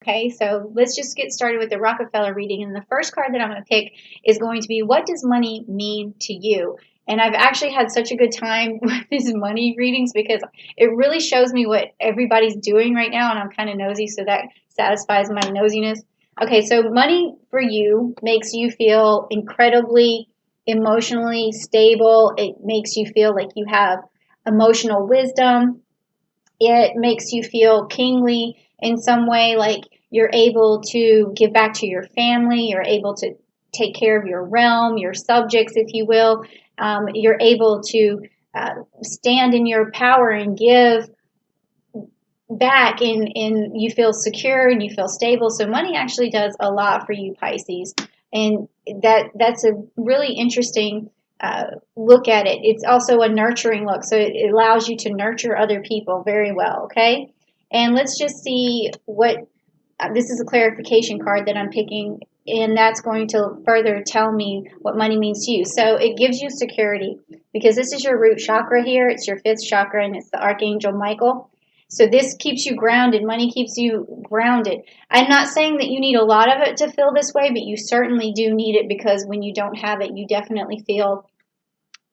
Okay, so let's just get started with the Rockefeller reading. And the first card that I'm going to pick is going to be, what does money mean to you? And I've actually had such a good time with these money readings because it really shows me what everybody's doing right now. And I'm kind of nosy, so that satisfies my nosiness. Okay, so money for you makes you feel incredibly emotionally stable. It makes you feel like you have emotional wisdom. It makes you feel kingly in some way, like you're able to give back to your family, you're able to take care of your realm, your subjects, if you will. You're able to stand in your power and give back, and you feel secure and you feel stable. So money actually does a lot for you, Pisces, and that's a really interesting look at it. It's also a nurturing look, so it allows you to nurture other people very well. Okay, and let's just see what this is, a clarification card that I'm picking, and that's going to further tell me what money means to you. So it gives you security because this is your root chakra here. It's your fifth chakra, and it's the Archangel Michael. So this keeps you grounded. Money keeps you grounded. I'm not saying that you need a lot of it to feel this way, but you certainly do need it, because when you don't have it, you definitely feel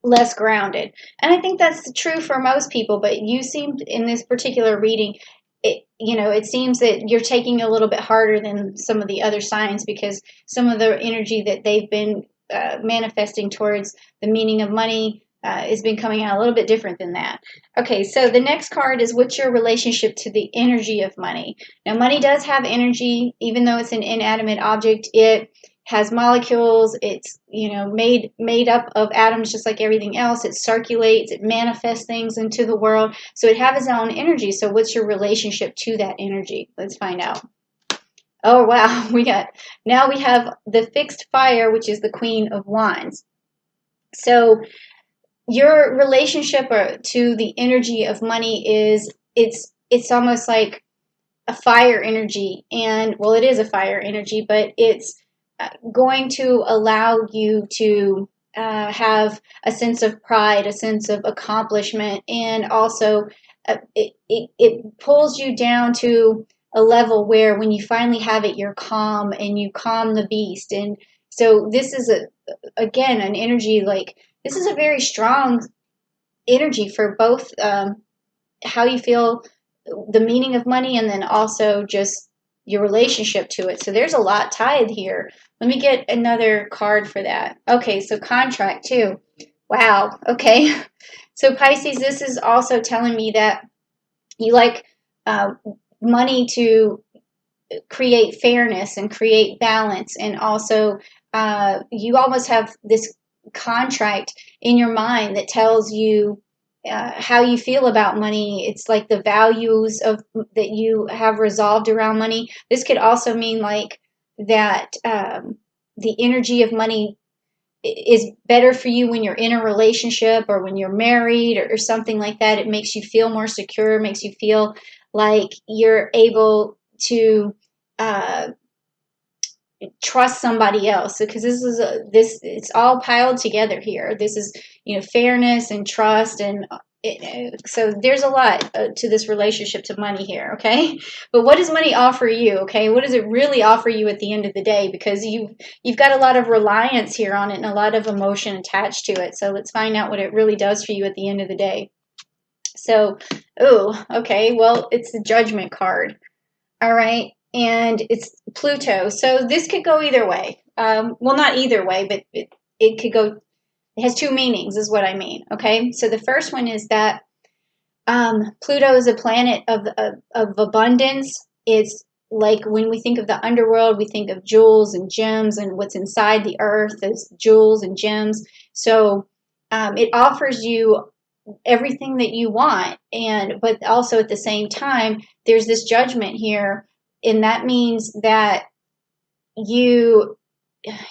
less grounded. And I think that's true for most people, but you seem in this particular reading, it seems that you're taking a little bit harder than some of the other signs, because some of the energy that they've been manifesting towards the meaning of money has been coming out a little bit different than that. Okay, so the next card is, what's your relationship to the energy of money? Now, money does have energy, even though it's an inanimate object. It has molecules. It's made up of atoms, just like everything else. It circulates. It manifests things into the world. So it has its own energy. So what's your relationship to that energy? Let's find out. Oh wow, we have the fixed fire, which is the Queen of Wands. So your relationship to the energy of money is, it's almost like a fire energy. And well, it is a fire energy, but it's going to allow you to have a sense of pride, a sense of accomplishment, and also it pulls you down to a level where when you finally have it, you're calm and you calm the beast. And so this is again an energy, like this is a very strong energy for both how you feel, the meaning of money, and then also just your relationship to it. So there's a lot tied here. Let me get another card for that. Okay, so contract too. Wow. Okay. So Pisces, this is also telling me that you like uh, money to create fairness and create balance, and also you almost have this contract in your mind that tells you how you feel about money. It's like the values of that you have resolved around money. This could also mean like that the energy of money is better for you when you're in a relationship or when you're married, or something like that. It makes you feel more secure, makes you feel like you're able to uh, trust somebody else, because this it's all piled together here. This is fairness and trust, and so there's a lot to this relationship to money here. Okay, but what does money offer you? Okay, what does it really offer you at the end of the day? Because you've got a lot of reliance here on it and a lot of emotion attached to it. So let's find out what it really does for you at the end of the day. So, oh, okay, well, it's the Judgment card. All right, and it's Pluto. So this could go either way. Well, not either way, but it could go. It has two meanings, is what I mean. Okay, so the first one is that Pluto is a planet of abundance. It's like when we think of the underworld, we think of jewels and gems, and what's inside the earth is jewels and gems. So it offers you everything that you want, and but also at the same time there's this judgment here, and that means that you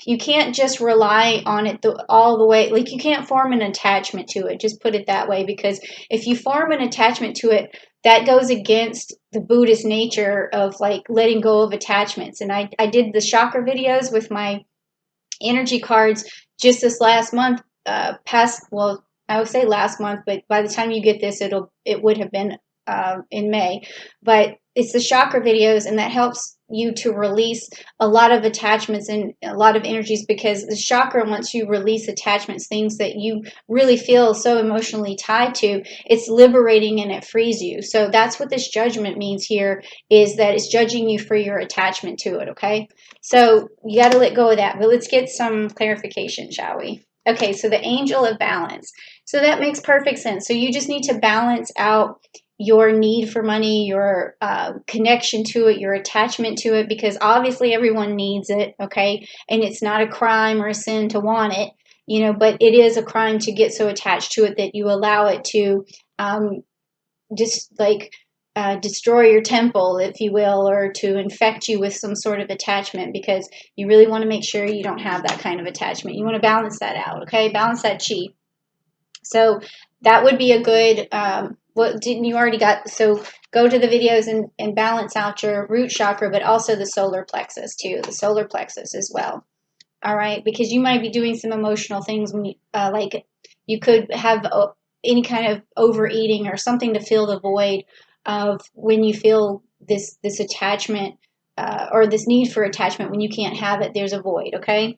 you can't just rely on it all the way. Like, you can't form an attachment to it, just put it that way, because if you form an attachment to it, that goes against the Buddhist nature of like letting go of attachments. And I did the chakra videos with my energy cards just this last month, well, I would say last month, but by the time you get this, it would have been in May. But it's the chakra videos, and that helps you to release a lot of attachments and a lot of energies, because the chakra, once you release attachments, things that you really feel so emotionally tied to, it's liberating and it frees you. So that's what this judgment means here, is that it's judging you for your attachment to it, okay? So you got to let go of that. But let's get some clarification, shall we? Okay, so the angel of balance. So that makes perfect sense. So you just need to balance out your need for money, your connection to it, your attachment to it, because obviously everyone needs it, okay? And it's not a crime or a sin to want it, you know, but it is a crime to get so attached to it that you allow it to just like destroy your temple, if you will, or to infect you with some sort of attachment, because you really want to make sure you don't have that kind of attachment. You want to balance that out, okay? Balance that chi. So that would be a good, what didn't you already got? So go to the videos and balance out your root chakra, but also the solar plexus too, the solar plexus as well. All right, because you might be doing some emotional things when you, like you could have any kind of overeating or something to fill the void of when you feel this attachment or this need for attachment. When you can't have it, there's a void, okay?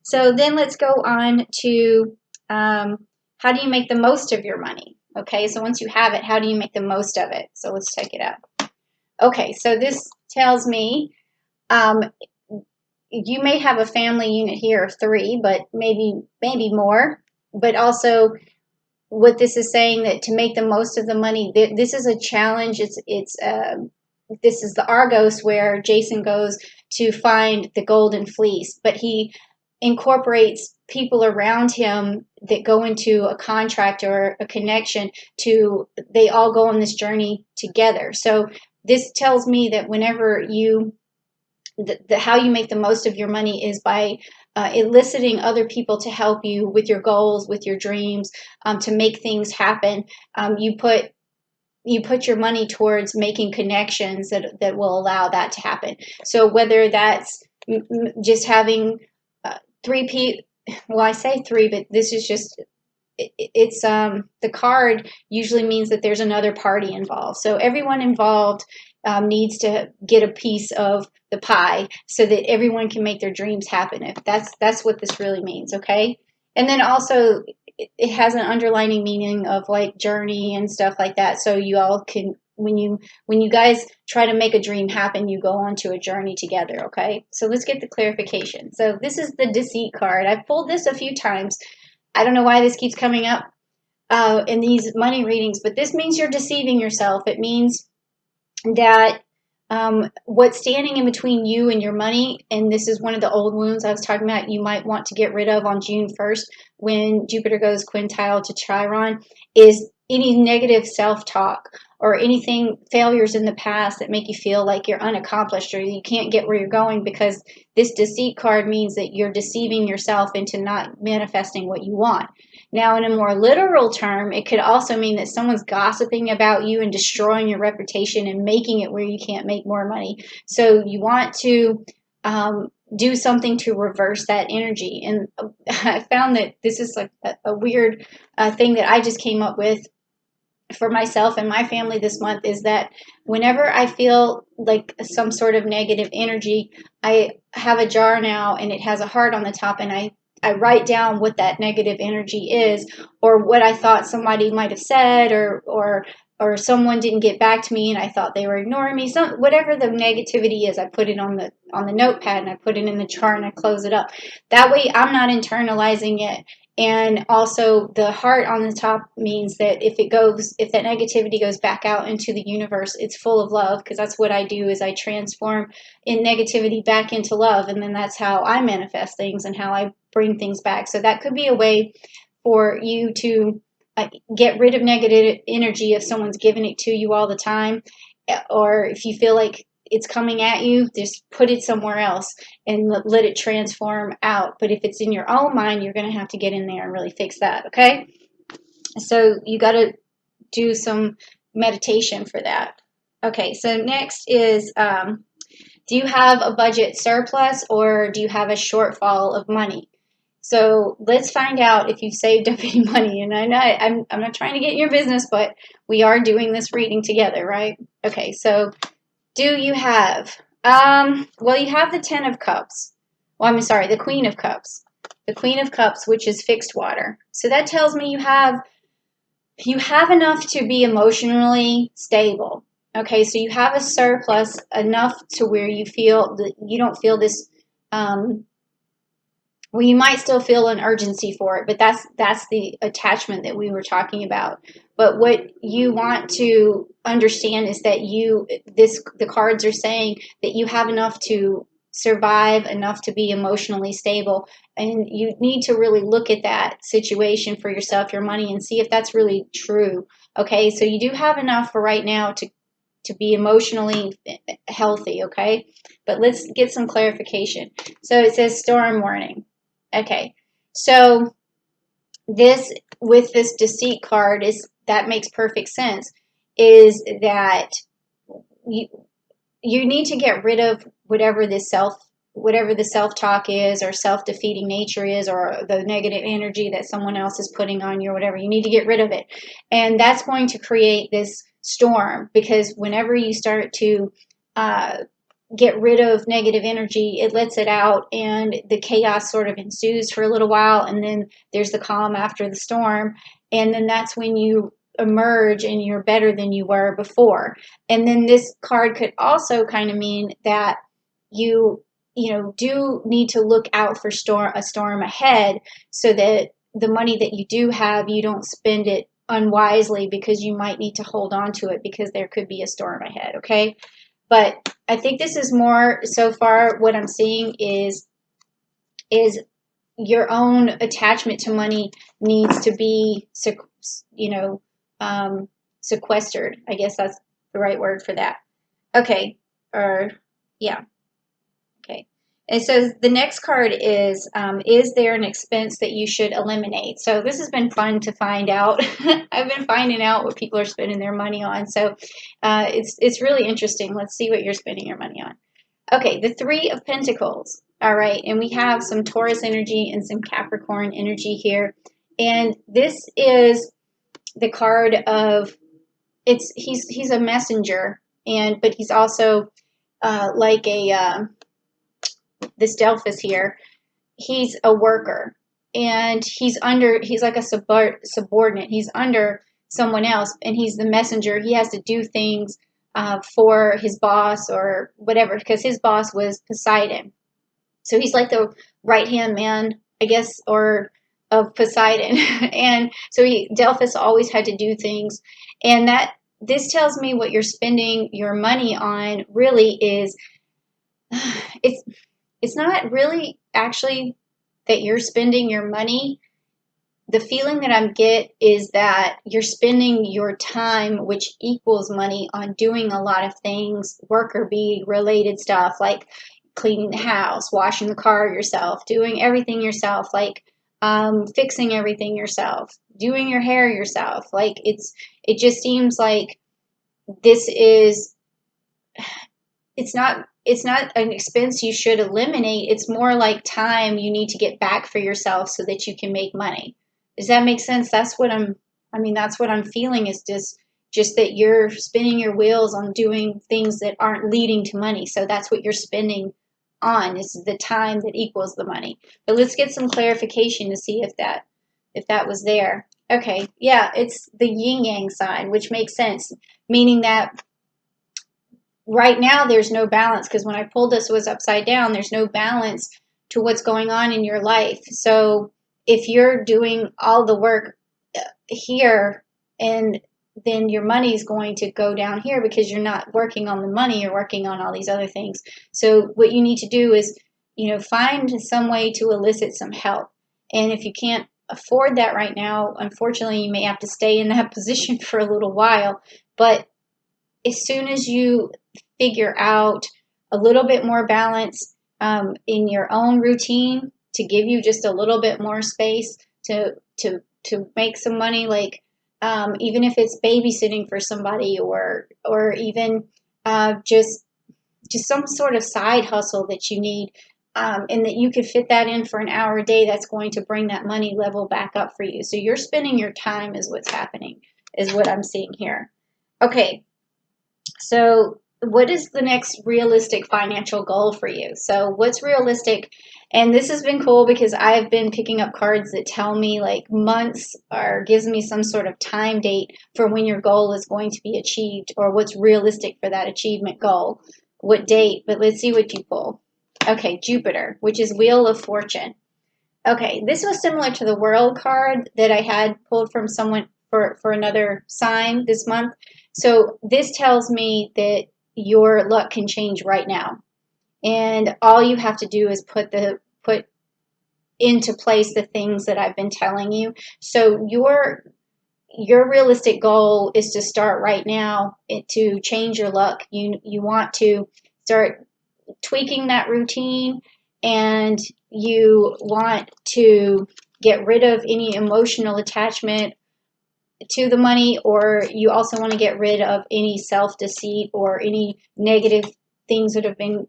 So then let's go on to how do you make the most of your money? Okay, so once you have it, how do you make the most of it? So let's check it out. Okay, so this tells me you may have a family unit here of 3, but maybe more. But also, what this is saying, that to make the most of the money, this is a challenge. This is the Argos, where Jason goes to find the golden fleece, but he incorporates people around him that go into a contract or a connection to, they all go on this journey together. So this tells me that whenever you, how you make the most of your money is by eliciting other people to help you with your goals, with your dreams, to make things happen. You put your money towards making connections that will allow that to happen. So whether that's just having 3 people, well, I say 3, but this is just, it's the card usually means that there's another party involved. So everyone involved needs to get a piece of the pie so that everyone can make their dreams happen. If that's what this really means, okay? And then also it has an underlining meaning of like journey and stuff like that. So you all can, when you guys try to make a dream happen, you go on to a journey together, okay? So let's get the clarification. So this is the deceit card. I've pulled this a few times. I don't know why this keeps coming up in these money readings, but this means you're deceiving yourself. It means that what's standing in between you and your money, and this is one of the old wounds I was talking about, you might want to get rid of on June 1st when Jupiter goes quintile to Chiron, is any negative self-talk or anything, failures in the past that make you feel like you're unaccomplished or you can't get where you're going, because this deceit card means that you're deceiving yourself into not manifesting what you want. Now, in a more literal term, it could also mean that someone's gossiping about you and destroying your reputation and making it where you can't make more money. So you want to do something to reverse that energy. And I found that this is like a weird thing that I just came up with for myself and my family this month, is that whenever I feel like some sort of negative energy, I have a jar now and it has a heart on the top, and I write down what that negative energy is, or what I thought somebody might have said, or someone didn't get back to me and I thought they were ignoring me. Whatever the negativity is, I put it on the notepad and I put it in the chart and I close it up. That way I'm not internalizing it. And also the heart on the top means that if that negativity goes back out into the universe, it's full of love, because that's what I do, is I transform in negativity back into love. And then that's how I manifest things and how I bring things back. So that could be a way for you to get rid of negative energy if someone's giving it to you all the time, or if you feel like it's coming at you, just put it somewhere else and let it transform out. But if it's in your own mind, you're going to have to get in there and really fix that, okay? So you got to do some meditation for that. Okay, so next is, do you have a budget surplus or do you have a shortfall of money? So let's find out if you've saved up any money. And I know I'm not trying to get in your business, but we are doing this reading together, right? Okay, so do you have Well, you have the Ten of Cups. Well, I'm sorry, the Queen of Cups. The Queen of Cups, which is fixed water. So that tells me you have enough to be emotionally stable. Okay, so you have a surplus enough to where you feel that you don't feel this well, you might still feel an urgency for it, but that's the attachment that we were talking about. But what you want to understand is that the cards are saying that you have enough to survive, enough to be emotionally stable, and you need to really look at that situation for yourself, your money, and see if that's really true. Okay, so you do have enough for right now to be emotionally healthy, okay? But let's get some clarification. So it says storm warning. Okay, so this with this deceit card is that makes perfect sense. Is that you you need to get rid of whatever the self talk is or self defeating nature is or the negative energy that someone else is putting on you or whatever. You need to get rid of it, and that's going to create this storm because whenever you start to uh, get rid of negative energy, it lets it out and the chaos sort of ensues for a little while, and then there's the calm after the storm, and then that's when you emerge and you're better than you were before. And then this card could also kind of mean that you do need to look out for a storm ahead, so that the money that you do have, you don't spend it unwisely because you might need to hold on to it because there could be a storm ahead, okay? But I think this is more so far what I'm seeing is your own attachment to money needs to be sequestered. I guess that's the right word for that. Okay, or yeah, okay. And so the next card is there an expense that you should eliminate? So this has been fun to find out. I've been finding out what people are spending their money on. So it's really interesting. Let's see what you're spending your money on. Okay, the Three of Pentacles. All right, and we have some Taurus energy and some Capricorn energy here. And this is the card of he's a messenger, but he's also like this Delphus here. He's a worker, and he's like a subordinate. He's under someone else, and he's the messenger. He has to do things for his boss or whatever, because his boss was Poseidon. So he's like the right hand man, I guess, or of Poseidon. And so Delphus always had to do things, and that this tells me what you're spending your money on really is it's it's not really actually that you're spending your money. The feeling that I get is that you're spending your time, which equals money, on doing a lot of things, worker bee related stuff like cleaning the house, washing the car yourself, doing everything yourself, like fixing everything yourself, doing your hair yourself. Like it just seems like this is it's not an expense you should eliminate. It's more like time you need to get back for yourself so that you can make money. Does that make sense? That's what I'm feeling, is just that you're spinning your wheels on doing things that aren't leading to money. So that's what you're spending on, is the time that equals the money. But let's get some clarification to see if that was there. Okay, yeah, it's the yin yang sign, which makes sense, meaning that right now there's no balance, because when I pulled this, it was upside down. There's no balance to what's going on in your life. So if you're doing all the work here, and then your money's going to go down here because you're not working on the money, you're working on all these other things. So what you need to do is, find some way to elicit some help. And if you can't afford that right now, unfortunately, you may have to stay in that position for a little while. But as soon as you figure out a little bit more balance in your own routine, to give you just a little bit more space to make some money, like even if it's babysitting for somebody, or even just some sort of side hustle that you need, and that you could fit that in for an hour a day, that's going to bring that money level back up for you. So you're spending your time is what's happening, is what I'm seeing here. Okay, so what is the next realistic financial goal for you? So what's realistic? And this has been cool because I've been picking up cards that tell me like months or gives me some sort of time date for when your goal is going to be achieved or what's realistic for that achievement goal. What date? But let's see what you pull. Okay, Jupiter, which is Wheel of Fortune. Okay, this was similar to the World card that I had pulled from someone for another sign this month. So this tells me that your luck can change right now. And all you have to do is put into place the things that I've been telling you. So your realistic goal is to start right now to change your luck. You want to start tweaking that routine, and you want to get rid of any emotional attachment to the money, or you also want to get rid of any self-deceit or any negative things that have been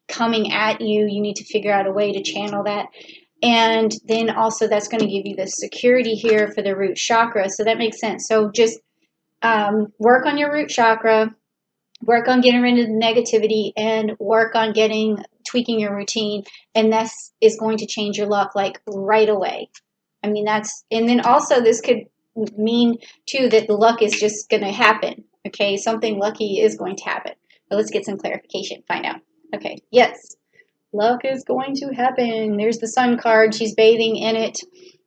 coming at you. You need to figure out a way to channel that. And then also that's going to give you the security here for the root chakra. So that makes sense. So just work on your root chakra, work on getting rid of the negativity, and work on tweaking your routine. And that is going to change your luck like right away. I mean, and then also this could mean too that the luck is just going to happen. Okay, something lucky is going to happen. But let's get some clarification, find out. Okay, yes, luck is going to happen. There's the sun card. She's bathing in it.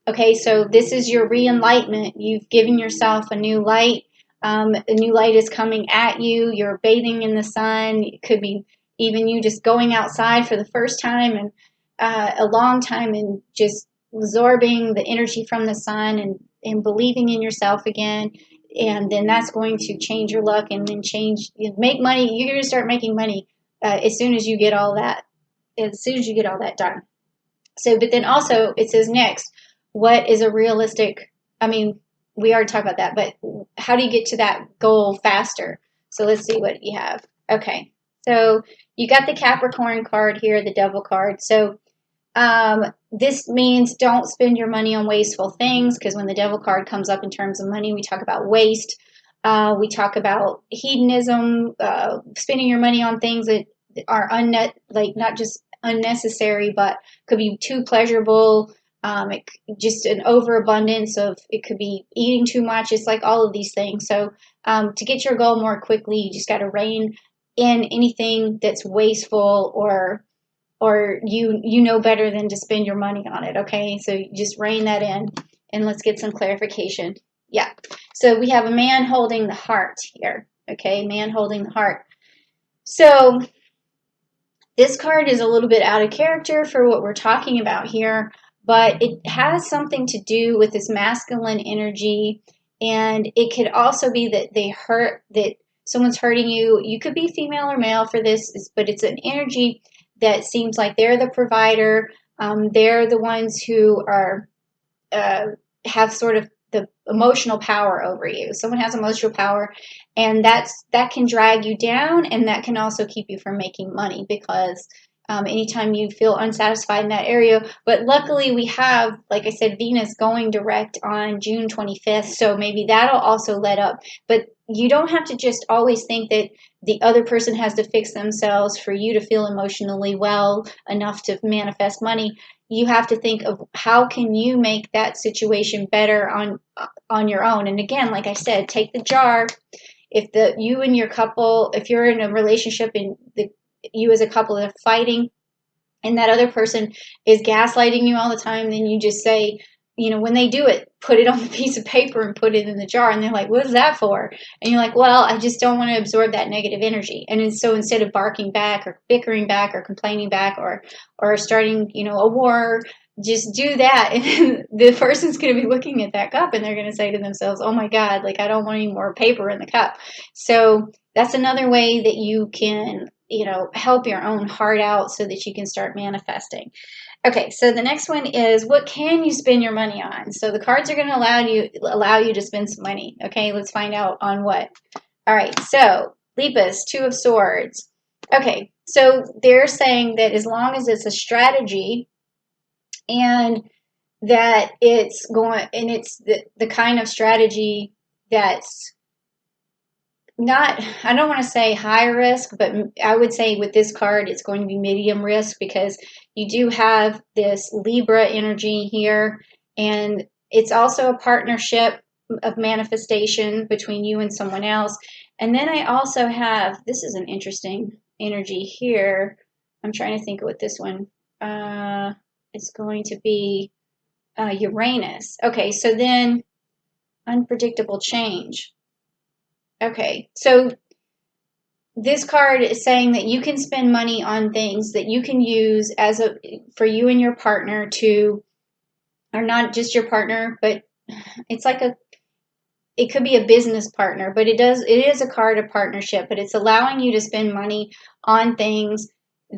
Okay, so this is your re-enlightenment. You've given yourself a new light. A new light is coming at you. You're bathing in the sun. It could be even you just going outside for the first time and a long time and just absorbing the energy from the sun and believing in yourself again. And then that's going to change your luck and then make money. You're going to start making money as soon as you get all that done. So, but then also it says next, what is a realistic, I mean, we already talked about that, but how do you get to that goal faster? So let's see what you have. Okay, so you got the Capricorn card here, the Devil card. So this means don't spend your money on wasteful things, because when the Devil card comes up in terms of money, we talk about waste. We talk about hedonism, spending your money on things that are not just unnecessary, but could be too pleasurable. Just an overabundance of, it could be eating too much. It's like all of these things. So to get your goal more quickly, you just got to rein in anything that's wasteful or you know better than to spend your money on it. Okay, so you just rein that in, and let's get some clarification. Yeah, so we have a man holding the heart here. Okay, man holding the heart. So this card is a little bit out of character for what we're talking about here, but it has something to do with this masculine energy, and it could also be that someone's hurting you. You could be female or male for this, but it's an energy that seems like they're the provider. They're the ones who are have sort of the emotional power over you. Someone has emotional power, and that can drag you down, and that can also keep you from making money, because anytime you feel unsatisfied in that area. But luckily we have, like I said, Venus going direct on June 25th, so maybe that'll also let up. But you don't have to just always think that the other person has to fix themselves for you to feel emotionally well enough to manifest money. You have to think of how can you make that situation better on your own. And again, like I said, take the jar. If if you're in a relationship and you as a couple are fighting, and that other person is gaslighting you all the time, then you just say, when they do it, put it on the piece of paper and put it in the jar. And they're like, what is that for? And you're like, well, I just don't want to absorb that negative energy. And so instead of barking back or bickering back or complaining back or starting, a war, just do that. And the person's going to be looking at that cup and they're going to say to themselves, oh my God, like I don't want any more paper in the cup. So that's another way that you can, help your own heart out so that you can start manifesting. Okay, so the next one is, what can you spend your money on? So the cards are going to allow you to spend some money. Okay, let's find out on what. All right, so Lepus, Two of Swords. Okay, so they're saying that as long as it's a strategy and that it's the kind of strategy that's not, I don't want to say high risk, but I would say with this card, it's going to be medium risk because you do have this Libra energy here, and it's also a partnership of manifestation between you and someone else. And then I also have, this is an interesting energy here. I'm trying to think of what this one, it's going to be Uranus. Okay, so then unpredictable change. Okay, so this card is saying that you can spend money on things that you can use as a for you and your partner to, or not just your partner, but it's like a, it could be a business partner, but it is a card of partnership, but it's allowing you to spend money on things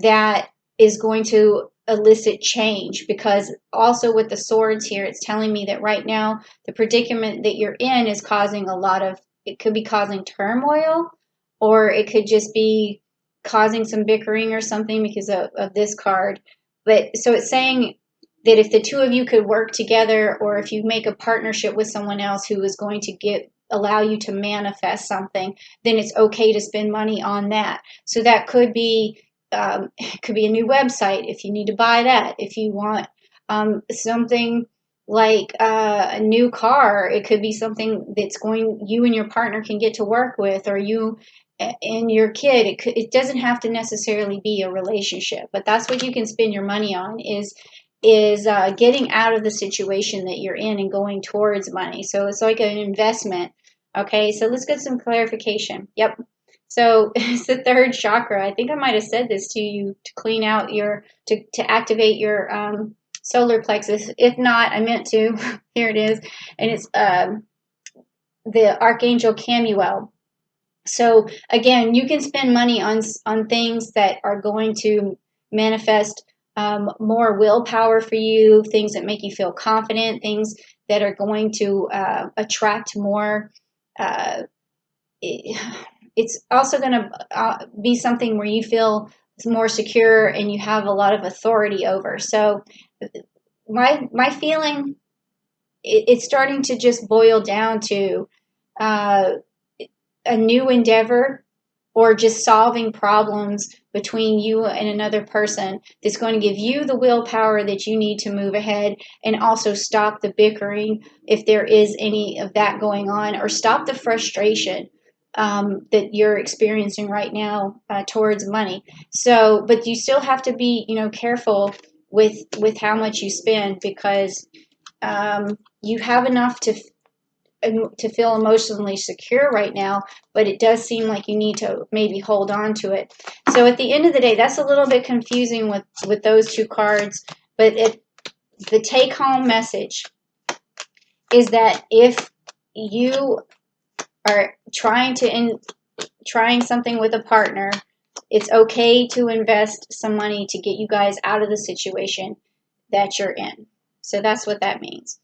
that is going to elicit change, because also with the swords here, it's telling me that right now the predicament that you're in is causing a lot of, it could be causing turmoil, or it could just be causing some bickering or something because of this card. But so it's saying that if the two of you could work together, or if you make a partnership with someone else who is going to allow you to manifest something, then it's okay to spend money on that. So that could be it could be a new website if you need to buy that. If you want something like a new car, it could be something that's going, you and your partner can get to work with, or you and your kid. It doesn't have to necessarily be a relationship, but that's what you can spend your money on, is getting out of the situation that you're in and going towards money. So it's like an investment. Okay, so let's get some clarification. Yep. So it's the third chakra. I think I might have said this to you, to clean out your, to activate your solar plexus. If not, I meant to. Here it is. And it's the Archangel Camuel. So again, you can spend money on things that are going to manifest more willpower for you, things that make you feel confident, things that are going to attract more. Uh, it's also going to be something where you feel more secure and you have a lot of authority over. So my feeling, it's starting to just boil down to uh, a new endeavor, or just solving problems between you and another person that's going to give you the willpower that you need to move ahead, and also stop the bickering if there is any of that going on, or stop the frustration that you're experiencing right now towards money. So, but you still have to be, careful with how much you spend, because you have enough to feel emotionally secure right now, but it does seem like you need to maybe hold on to it. So at the end of the day, that's a little bit confusing with those two cards, but the take-home message is that if you are trying something with a partner, it's okay to invest some money to get you guys out of the situation that you're in. So that's what that means.